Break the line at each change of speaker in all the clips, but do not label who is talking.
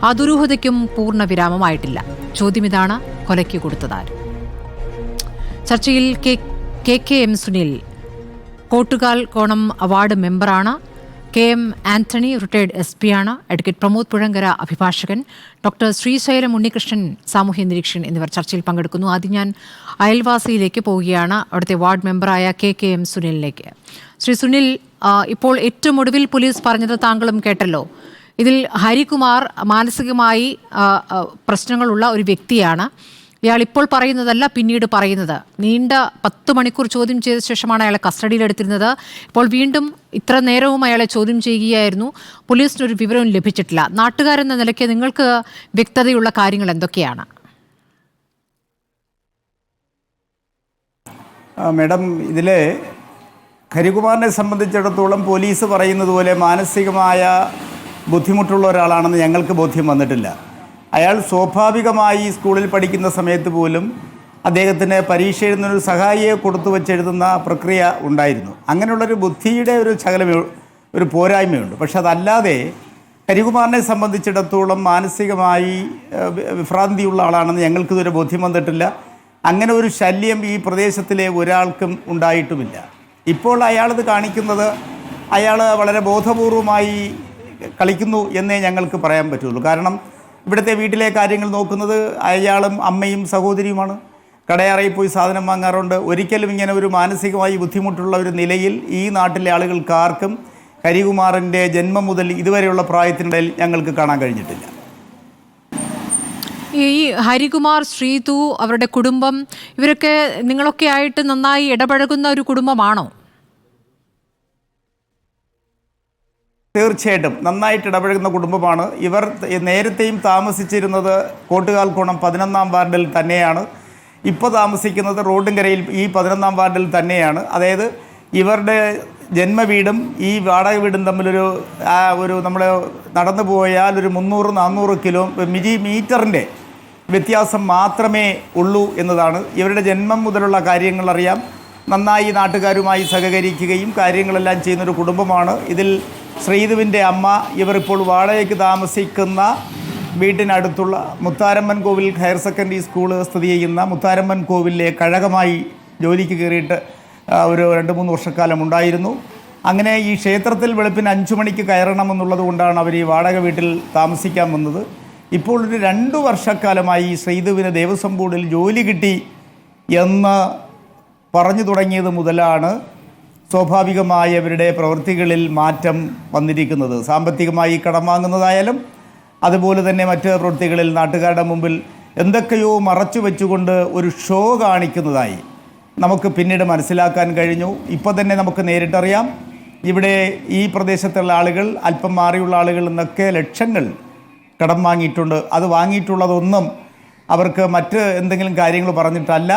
ആ ദുരൂഹതയ്ക്കും പൂർണ്ണ വിരാമമായിട്ടില്ല. ചോദ്യം ഇതാണ്: കൊലയ്ക്ക് കൊടുത്തതാര്? ചർച്ചയിൽ കെ എം സുനിൽ, കോട്ടുകാൽ കോണം അവാർഡ് മെമ്പറാണ്. KM ആന്റണി, റിട്ടയർഡ് SP ആണ്. അഡ്വക്കേറ്റ് പ്രമോദ് പുഴങ്കര, അഭിഭാഷകൻ. ഡോക്ടർ ശ്രീശൈലം ഉണ്ണികൃഷ്ണൻ, സാമൂഹ്യ നിരീക്ഷകൻ എന്നിവർ ചർച്ചയിൽ പങ്കെടുക്കുന്നു. ആദ്യം ഞാൻ അയൽവാസിയിലേക്ക് പോവുകയാണ്, അവിടുത്തെ വാർഡ് മെമ്പറായ KM സുനിലിലേക്ക്. ശ്രീ സുനിൽ, ഇപ്പോൾ ഏറ്റവും ഒടുവിൽ പോലീസ് പറഞ്ഞത് താങ്കളും കേട്ടല്ലോ. ഇതിൽ ഹരികുമാർ മാനസികമായി പ്രശ്നങ്ങളുള്ള ഒരു വ്യക്തിയാണ്. ഇയാൾ ഇപ്പോൾ പറയുന്നതല്ല പിന്നീട് പറയുന്നത്. നീണ്ട 10 മണിക്കൂർ ചോദ്യം ചെയ്ത ശേഷമാണ് അയാളെ കസ്റ്റഡിയിലെടുത്തിരുന്നത്. ഇപ്പോൾ വീണ്ടും ഇത്ര നേരവും അയാളെ ചോദ്യം ചെയ്യുകയായിരുന്നു. പോലീസിനൊരു വിവരവും ലഭിച്ചിട്ടില്ല. നാട്ടുകാരെന്ന നിലയ്ക്ക് നിങ്ങൾക്ക് വ്യക്തതയുള്ള കാര്യങ്ങൾ എന്തൊക്കെയാണ്?
മാഡം, ഇതിൽ ഹരികുമാറിനെ സംബന്ധിച്ചിടത്തോളം പോലീസ് പറയുന്നത് പോലെ മാനസികമായ ബുദ്ധിമുട്ടുള്ള ഒരാളാണെന്ന് ഞങ്ങൾക്ക് ബോധ്യം വന്നിട്ടില്ല. അയാൾ സ്വാഭാവികമായി സ്കൂളിൽ പഠിക്കുന്ന സമയത്ത് പോലും അദ്ദേഹത്തിന് പരീക്ഷ എഴുതുന്നൊരു സഹായിയെ കൊടുത്തു വെച്ചെഴുതുന്ന പ്രക്രിയ ഉണ്ടായിരുന്നു. അങ്ങനെയുള്ളൊരു ബുദ്ധിയുടെ ഒരു ഒരു പോരായ്മയുണ്ട്. പക്ഷെ അതല്ലാതെ ഹരികുമാറിനെ സംബന്ധിച്ചിടത്തോളം മാനസികമായി വിഭ്രാന്തിയുള്ള ആളാണെന്ന് ഞങ്ങൾക്കിതുവരെ ബോധ്യം വന്നിട്ടില്ല. അങ്ങനെ ഒരു ശല്യം ഈ പ്രദേശത്തിലെ ഒരാൾക്കും ഉണ്ടായിട്ടുമില്ല. ഇപ്പോൾ അയാളത് കാണിക്കുന്നത് അയാൾ വളരെ ബോധപൂർവമായി കളിക്കുന്നു എന്നേ ഞങ്ങൾക്ക് പറയാൻ പറ്റുള്ളൂ. കാരണം ഇവിടുത്തെ വീട്ടിലെ കാര്യങ്ങൾ നോക്കുന്നത് അയാളും അമ്മയും സഹോദരിയുമാണ്. കടയറയിൽ പോയി സാധനം വാങ്ങാറുണ്ട്. ഒരിക്കലും ഇങ്ങനെ ഒരു മാനസികമായി ബുദ്ധിമുട്ടുള്ള ഒരു നിലയിൽ ഈ നാട്ടിലെ ആളുകൾക്കാർക്കും ഹരികുമാറിൻ്റെ ജന്മം മുതൽ ഇതുവരെയുള്ള പ്രായത്തിനിടയിൽ ഞങ്ങൾക്ക് കാണാൻ കഴിഞ്ഞിട്ടില്ല.
ഈ ഹരികുമാർ, ശ്രീതു, അവരുടെ കുടുംബം, ഇവരൊക്കെ നിങ്ങളൊക്കെ ആയിട്ട് നന്നായി ഇടപഴകുന്ന ഒരു കുടുംബമാണോ?
തീർച്ചയായിട്ടും നന്നായിട്ട് ഇടപഴകുന്ന കുടുംബമാണ്. ഇവർ നേരത്തെയും താമസിച്ചിരുന്നത് കോട്ടുകാൽക്കോണം 11-ാം വാർഡിൽ തന്നെയാണ്. ഇപ്പോൾ താമസിക്കുന്നത് റോഡിൻകരയിൽ ഈ 11-ാം വാർഡിൽ തന്നെയാണ്. അതായത് ഇവരുടെ ജന്മവീടും ഈ വാടക വീടും തമ്മിലൊരു നമ്മൾ നടന്നു പോയാൽ ഒരു 300-400 മീറ്ററിൻ്റെ വ്യത്യാസം മാത്രമേ ഉള്ളൂ എന്നതാണ്. ഇവരുടെ ജന്മം മുതലുള്ള കാര്യങ്ങൾ അറിയാം. നന്നായി നാട്ടുകാരുമായി സഹകരിക്കുകയും കാര്യങ്ങളെല്ലാം ചെയ്യുന്നൊരു കുടുംബമാണ്. ഇതിൽ ശ്രീധുവിൻ്റെ അമ്മ ഇവർ ഇപ്പോൾ വാടകയ്ക്ക് താമസിക്കുന്ന വീട്ടിനടുത്തുള്ള മുത്താരമ്മൻ കോവിൽ ഹയർ സെക്കൻഡറി സ്കൂൾ സ്ഥിതി ചെയ്യുന്ന മുത്താരമ്മൻ കോവിലിലെ കഴകമായി ജോലിക്ക് കയറിയിട്ട് ഒരു 2-3 വർഷക്കാലം ഉണ്ടായിരുന്നു. അങ്ങനെ ഈ ക്ഷേത്രത്തിൽ വെളുപ്പിന് 5 മണിക്ക് കയറണമെന്നുള്ളത് കൊണ്ടാണ് അവർ ഈ വാടക വീട്ടിൽ താമസിക്കാൻ വന്നത്. ഇപ്പോൾ ഒരു 2 വർഷക്കാലമായി ശ്രീധുവിന് ദേവസ്വം ബോർഡിൽ ജോലി കിട്ടി എന്ന് പറഞ്ഞു തുടങ്ങിയത് മുതലാണ് സ്വാഭാവികമായവരുടെ പ്രവൃത്തികളിൽ മാറ്റം വന്നിരിക്കുന്നത്. സാമ്പത്തികമായി കടം വാങ്ങുന്നതായാലും അതുപോലെ തന്നെ മറ്റ് പ്രവൃത്തികളിൽ നാട്ടുകാരുടെ മുമ്പിൽ എന്തൊക്കെയോ മറച്ചു വെച്ചുകൊണ്ട് ഒരു ഷോ കാണിക്കുന്നതായി നമുക്ക് പിന്നീട് മനസ്സിലാക്കാൻ കഴിഞ്ഞു. ഇപ്പോൾ തന്നെ നമുക്ക് നേരിട്ടറിയാം, ഇവിടെ ഈ പ്രദേശത്തുള്ള ആളുകൾ, അല്പം മാറിയുള്ള ആളുകൾ എന്നൊക്കെ ലക്ഷങ്ങൾ കടം വാങ്ങിയിട്ടുണ്ട്. അത് വാങ്ങിയിട്ടുള്ളതൊന്നും അവർക്ക് മറ്റ് എന്തെങ്കിലും കാര്യങ്ങൾ പറഞ്ഞിട്ടല്ല,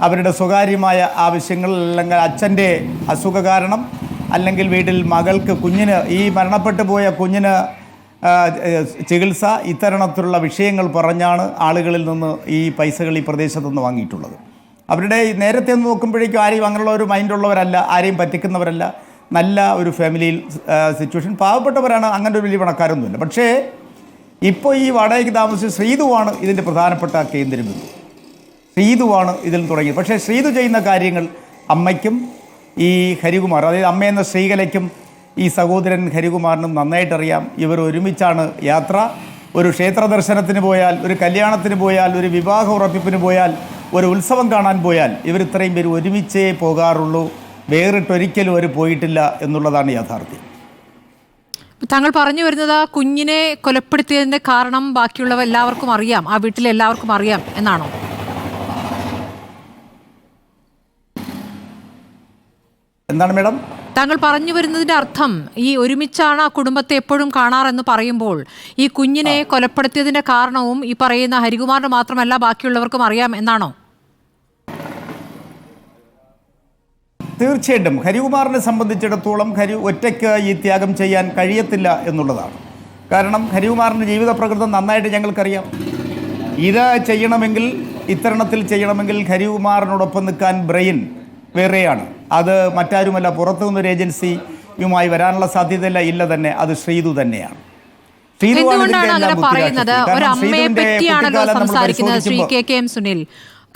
അവരുടെ സ്വകാര്യമായ ആവശ്യങ്ങൾ, അല്ലെങ്കിൽ അച്ഛൻ്റെ അസുഖ കാരണം, അല്ലെങ്കിൽ വീട്ടിൽ മകൾക്ക്, കുഞ്ഞിന്, ഈ മരണപ്പെട്ടു പോയ കുഞ്ഞിന് ചികിത്സ, ഇത്തരണത്തിലുള്ള വിഷയങ്ങൾ പറഞ്ഞാണ് ആളുകളിൽ നിന്ന് ഈ പൈസകൾ ഈ പ്രദേശത്തു നിന്ന് വാങ്ങിയിട്ടുള്ളത്. അവരുടെ നേരത്തെ നോക്കുമ്പോഴേക്കും ആരെയും അങ്ങനെയുള്ള ഒരു മൈൻഡുള്ളവരല്ല, ആരെയും പറ്റിക്കുന്നവരല്ല. നല്ല ഒരു ഫാമിലിയിൽ സിറ്റുവേഷൻ, പാവപ്പെട്ടവരാണ്, അങ്ങനെ ഒരു വലിയ പണക്കാരൊന്നുമില്ല. പക്ഷേ ഇപ്പോൾ ഈ വാടകയ്ക്ക് താമസിച്ച ശ്രീധുവാണ് ഇതിൻ്റെ പ്രധാനപ്പെട്ട കേന്ദ്രബിന്ദു. ശ്രീധുവാണ് ഇതിൽ തുടങ്ങിയത്. പക്ഷേ ശ്രീധു ചെയ്യുന്ന കാര്യങ്ങൾ അമ്മയ്ക്കും ഈ ഹരികുമാർ, അതായത് അമ്മയെന്ന ശ്രീകലയ്ക്കും ഈ സഹോദരൻ ഹരികുമാറിനും നന്നായിട്ടറിയാം. ഇവർ ഒരുമിച്ചാണ് യാത്ര. ഒരു ക്ഷേത്ര ദർശനത്തിന് പോയാൽ, ഒരു കല്യാണത്തിന് പോയാൽ, ഒരു വിവാഹ ഉറപ്പിപ്പിന് പോയാൽ, ഒരു ഉത്സവം കാണാൻ പോയാൽ ഇവർ ഇത്രയും പേര് ഒരുമിച്ചേ പോകാറുള്ളൂ. വേറിട്ടൊരിക്കലും അവർ പോയിട്ടില്ല എന്നുള്ളതാണ് യാഥാർത്ഥ്യം.
താങ്കൾ പറഞ്ഞു വരുന്നത് കുഞ്ഞിനെ കൊലപ്പെടുത്തിയതിൻ്റെ കാരണം ബാക്കിയുള്ളവ എല്ലാവർക്കും അറിയാം, ആ വീട്ടിലെ എല്ലാവർക്കും അറിയാം എന്നാണോ?
എന്താണ് മേഡം
താങ്കൾ പറഞ്ഞു വരുന്നതിൻ്റെ അർത്ഥം? ഈ ഒരുമിച്ചാണ് ആ കുടുംബത്തെ എപ്പോഴും കാണാറെന്ന് പറയുമ്പോൾ ഈ കുഞ്ഞിനെ കൊലപ്പെടുത്തിയതിൻ്റെ കാരണവും ഈ പറയുന്ന ഹരികുമാറിന് മാത്രമല്ല ബാക്കിയുള്ളവർക്കും അറിയാം എന്നാണോ?
തീർച്ചയായിട്ടും ഹരികുമാറിനെ സംബന്ധിച്ചിടത്തോളം ഒറ്റയ്ക്ക് ഈ ത്യാഗം ചെയ്യാൻ കഴിയത്തില്ല എന്നുള്ളതാണ്. കാരണം ഹരികുമാറിൻ്റെ ജീവിത പ്രകൃതം നന്നായിട്ട് ഞങ്ങൾക്കറിയാം. ഇത് ചെയ്യണമെങ്കിൽ, ഇത്തരണത്തിൽ ചെയ്യണമെങ്കിൽ ഹരികുമാറിനോടൊപ്പം നിൽക്കാൻ ബ്രെയിൻ വേറെയാണ്. അത് മറ്റാരുമല്ല, പുറത്തു നിന്നൊരു ഏജൻസിയുമായി വരാനുള്ള സാധ്യതയില്ല, ഇല്ല തന്നെ, അത് ശ്രീധു തന്നെയാണ്.
എന്തുകൊണ്ടാണ് അങ്ങനെ പറയുന്നത്? ഒരു അമ്മയെ പറ്റിയാണല്ലോ സംസാരിക്കുന്നത് ശ്രീ KKM സുനിൽ.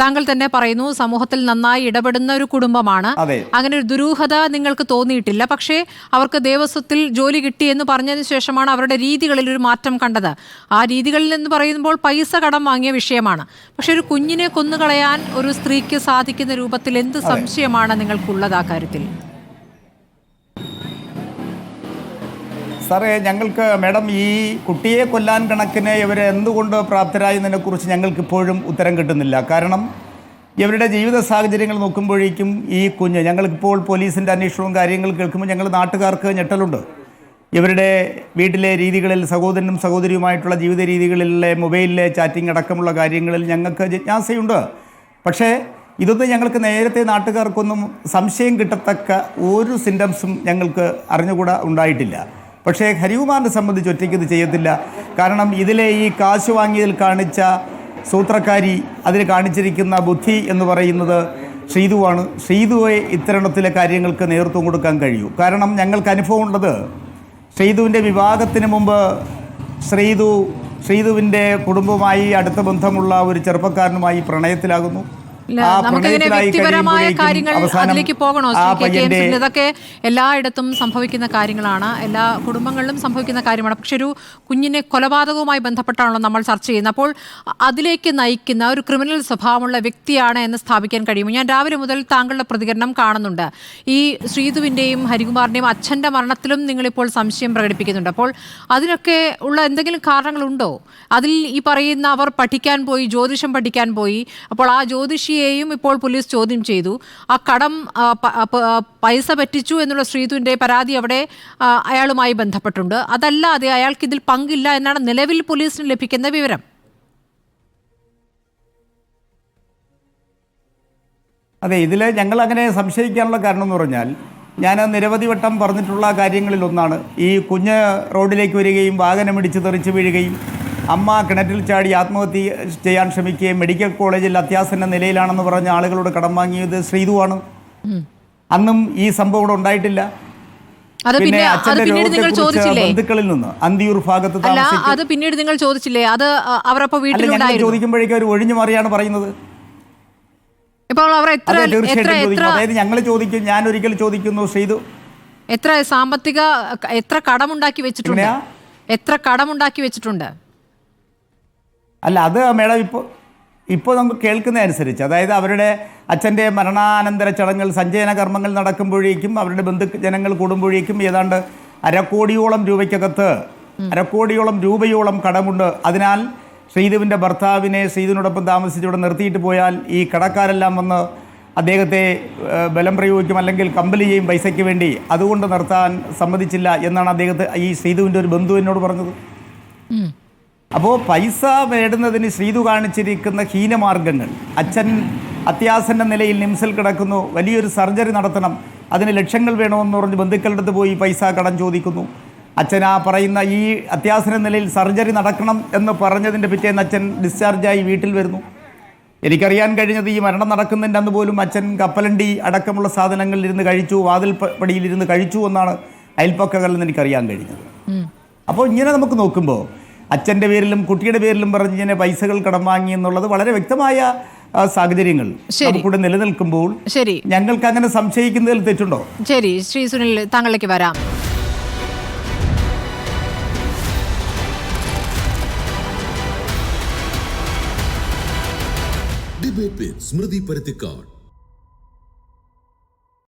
താങ്കൾ തന്നെ പറയുന്നു സമൂഹത്തിൽ നന്നായി ഇടപെടുന്ന ഒരു കുടുംബമാണ്. അങ്ങനെ ഒരു ദുരൂഹത നിങ്ങൾക്ക് തോന്നിയിട്ടില്ല. പക്ഷേ അവർക്ക് ദേവസ്വത്തിൽ ജോലി കിട്ടിയെന്ന് പറഞ്ഞതിന് ശേഷമാണ് അവരുടെ രീതികളിൽ ഒരു മാറ്റം കണ്ടത്. ആ രീതികളിൽ എന്ന് പറയുമ്പോൾ പൈസ കടം വാങ്ങിയ വിഷയമാണ്. പക്ഷെ ഒരു കുഞ്ഞിനെ കൊന്നുകളയാൻ ഒരു സ്ത്രീക്ക് സാധിക്കുന്ന രൂപത്തിൽ എന്ത് സംശയമാണ് നിങ്ങൾക്കുള്ളത് ആ കാര്യത്തിൽ?
സാറേ, ഞങ്ങൾക്ക് മാഡം ഈ കുട്ടിയെ കൊല്ലാൻ കണക്കിന് ഇവരെ എന്തുകൊണ്ട് പ്രാപ്തരായതിനെക്കുറിച്ച് ഞങ്ങൾക്കിപ്പോഴും ഉത്തരം കിട്ടുന്നില്ല. കാരണം ഇവരുടെ ജീവിത സാഹചര്യങ്ങൾ നോക്കുമ്പോഴേക്കും ഈ കുഞ്ഞ്, ഞങ്ങൾക്കിപ്പോൾ പോലീസിൻ്റെ അന്വേഷണവും കാര്യങ്ങൾ കേൾക്കുമ്പോൾ ഞങ്ങൾ നാട്ടുകാർക്ക് ഞെട്ടലുണ്ട്. ഇവരുടെ വീട്ടിലെ രീതികളിൽ സഹോദരനും സഹോദരിയുമായിട്ടുള്ള ജീവിത രീതികളിലെ മൊബൈലിലെ ചാറ്റിംഗ് അടക്കമുള്ള കാര്യങ്ങളിൽ ഞങ്ങൾക്ക് ജിജ്ഞാസയുണ്ട്. പക്ഷേ ഇതൊന്നും ഞങ്ങൾക്ക് നേരത്തെ നാട്ടുകാർക്കൊന്നും സംശയം കിട്ടത്തക്ക ഒരു സിംറ്റംസും ഞങ്ങൾക്ക് അറിഞ്ഞുകൂടാ ഉണ്ടായിട്ടില്ല. പക്ഷേ ഹരികുമാറിനെ സംബന്ധിച്ച് ഒറ്റയ്ക്ക് ഇത് ചെയ്യത്തില്ല. കാരണം ഇതിലെ ഈ കാശ് വാങ്ങിയതിൽ കാണിച്ച സൂത്രക്കാരി, അതിൽ കാണിച്ചിരിക്കുന്ന ബുദ്ധി എന്ന് പറയുന്നത് ശ്രീതുവാണ്. ശ്രീതുവെ ഇത്തരണത്തിലെ കാര്യങ്ങൾക്ക് നേതൃത്വം കൊടുക്കാൻ കഴിയൂ. കാരണം ഞങ്ങൾക്ക് അനുഭവമുള്ളത്, ശ്രീതുവിൻ്റെ വിവാഹത്തിന് മുമ്പ് ശ്രീതുവിൻ്റെ കുടുംബവുമായി അടുത്ത ബന്ധമുള്ള ഒരു ചെറുപ്പക്കാരനുമായി പ്രണയത്തിലാകുന്നു.
നമുക്കിങ്ങനെ വ്യക്തിപരമായ കാര്യങ്ങൾ അതിലേക്ക് പോകണോ? ഇതൊക്കെ എല്ലായിടത്തും സംഭവിക്കുന്ന കാര്യങ്ങളാണ്, എല്ലാ കുടുംബങ്ങളിലും സംഭവിക്കുന്ന കാര്യമാണ്. പക്ഷെ ഒരു കുഞ്ഞിനെ കൊലപാതകവുമായി ബന്ധപ്പെട്ടാണല്ലോ നമ്മൾ ചർച്ച ചെയ്യുന്നത്. അപ്പോൾ അതിലേക്ക് നയിക്കുന്ന ഒരു ക്രിമിനൽ സ്വഭാവമുള്ള വ്യക്തിയാണ് എന്ന് സ്ഥാപിക്കാൻ കഴിയുമോ? ഞാൻ രാവിലെ മുതൽ താങ്കളുടെ പ്രതികരണം കാണുന്നുണ്ട്. ഈ ശ്രീതുവിൻ്റെയും ഹരികുമാറിൻ്റെയും അച്ഛൻ്റെ മരണത്തിലും നിങ്ങളിപ്പോൾ സംശയം പ്രകടിപ്പിക്കുന്നുണ്ട്. അപ്പോൾ അതിനൊക്കെ ഉള്ള എന്തെങ്കിലും കാരണങ്ങളുണ്ടോ? അതിൽ ഈ പറയുന്ന അവർ പഠിക്കാൻ പോയി, ജ്യോതിഷം പഠിക്കാൻ പോയി. അപ്പോൾ ആ ജ്യോതിഷിയെയും ഇപ്പോൾ പോലീസ് ചോദ്യം ചെയ്തു. ആ കടം പൈസ പറ്റിച്ചു എന്നുള്ള ശ്രീതുവിൻ്റെ പരാതി അവിടെ അയാളുമായി ബന്ധപ്പെട്ടുണ്ട്. അതല്ലാതെ അയാൾക്ക് ഇതിൽ പങ്കില്ല എന്നാണ് നിലവിൽ പോലീസിന് ലഭിക്കുന്ന വിവരം.
അതെ, ഇതിൽ ഞങ്ങൾ അങ്ങനെ സംശയിക്കാനുള്ള കാരണം എന്ന് പറഞ്ഞാൽ, ഞാൻ നിരവധി വട്ടം പറഞ്ഞിട്ടുള്ള കാര്യങ്ങളിലൊന്നാണ് ഈ കുഞ്ഞ് റോഡിലേക്ക് വരികയും വാഹനമിടിച്ച് തെറിച്ച് വീഴുകയും അമ്മ കിണറ്റിൽ ചാടി ആത്മഹത്യ ചെയ്യാൻ ശ്രമിക്കുകയും മെഡിക്കൽ കോളേജിൽ അത്യാസന്ന നിലയിലാണെന്ന് പറഞ്ഞ ആളുകളോട് കടം വാങ്ങിയത് ശ്രീതുവാണ്. അന്നും ഈ സംഭവം ഇവിടെ ഉണ്ടായിട്ടില്ല. പിന്നെ അച്ഛൻ്റെ ബന്ധുക്കളിൽ നിന്ന് അന്തിയൂർ ഭാഗത്ത്
അത് പിന്നീട് നിങ്ങൾ ചോദിച്ചില്ലേ? അത് അവരപ്പോൾ വീട്ടിലുണ്ടായിരുന്നു.
ചോദിക്കുമ്പോഴേക്കും അവർ ഒഴിഞ്ഞു മാറിയാണ് പറയുന്നത്. അതായത് ഞങ്ങൾ ചോദിക്കും, ഞാൻ ഒരിക്കൽ ചോദിക്കുന്നു, ശ്രീതു
എത്ര കടമുണ്ടാക്കി വെച്ചിട്ടുണ്ട്?
അല്ല, അത് മേഡം ഇപ്പോൾ നമുക്ക് കേൾക്കുന്ന അനുസരിച്ച്, അതായത് അവരുടെ അച്ഛൻ്റെ മരണാനന്തര ചടങ്ങുകൾ, സഞ്ചയന കർമ്മങ്ങൾ നടക്കുമ്പോഴേക്കും അവരുടെ ബന്ധുജനങ്ങൾ കൂടുമ്പോഴേക്കും ഏതാണ്ട് 1/2 കോടിയോളം രൂപയ്ക്കകത്ത് 1/2 കോടിയോളം രൂപയോളം കടമുണ്ട്. അതിനാൽ ശ്രീതുവിൻ്റെ ഭർത്താവിനെ ശ്രീതുവിനോടൊപ്പം താമസിച്ചിവിടെ നിർത്തിയിട്ട് പോയാൽ ഈ കടക്കാരെല്ലാം വന്ന് അദ്ദേഹത്തെ ബലം പ്രയോഗിക്കും, അല്ലെങ്കിൽ കമ്പലി ചെയ്യും പൈസയ്ക്ക് വേണ്ടി. അതുകൊണ്ട് നിർത്താൻ സമ്മതിച്ചില്ല എന്നാണ് ഈ ശ്രീതുവിൻ്റെ ഒരു ബന്ധു എന്നോട് പറഞ്ഞത്. അപ്പോൾ പൈസ നേടുന്നതിന് ശ്രീതു കാണിച്ചിരിക്കുന്ന ഹീനമാർഗങ്ങൾ, അച്ഛൻ അത്യാസന്ന നിലയിൽ നിംസിൽ കിടക്കുന്നു, വലിയൊരു സർജറി നടത്തണം, അതിന് ലക്ഷങ്ങൾ വേണമെന്ന് പറഞ്ഞ് ബന്ധുക്കളുടെ അടുത്ത് പോയി പൈസ കടം ചോദിക്കുന്നു. അച്ഛൻ ആ പറയുന്ന ഈ അത്യാസന്ന നിലയിൽ സർജറി നടക്കണം എന്ന് പറഞ്ഞതിൻ്റെ പിറ്റേന്ന് അച്ഛൻ ഡിസ്ചാർജായി വീട്ടിൽ വരുന്നു. എനിക്കറിയാൻ കഴിഞ്ഞത് ഈ മരണം നടക്കുന്നതിൻ്റെ അന്ന് പോലും അച്ഛൻ കപ്പലണ്ടി അടക്കമുള്ള സാധനങ്ങളിലിരുന്ന് കഴിച്ചു, വാതിൽ പടിയിലിരുന്ന് കഴിച്ചു എന്നാണ് അയൽപ്പക്കകളിൽ നിന്ന് എനിക്കറിയാൻ കഴിഞ്ഞത്. അപ്പോൾ ഇങ്ങനെ നമുക്ക് നോക്കുമ്പോൾ അച്ഛൻ്റെ പേരിലും കുട്ടിയുടെ പേരിലും പറഞ്ഞ് ഇങ്ങനെ പൈസകൾ കടം വാങ്ങി എന്നുള്ളത് വളരെ വ്യക്തമായ സാഹചര്യങ്ങൾ നമുക്കിവിടെ നിലനിൽക്കുമ്പോൾ ഞങ്ങൾക്ക് അങ്ങനെ സംശയിക്കുന്നതിൽ തെറ്റുണ്ടോ?
ശരി, ശ്രീ സുനിൽ, താങ്കളിലേക്ക് വരാം.
ഡിബേറ്റ് വിത്ത് സ്മൃതി പരുത്തിക്കാട്.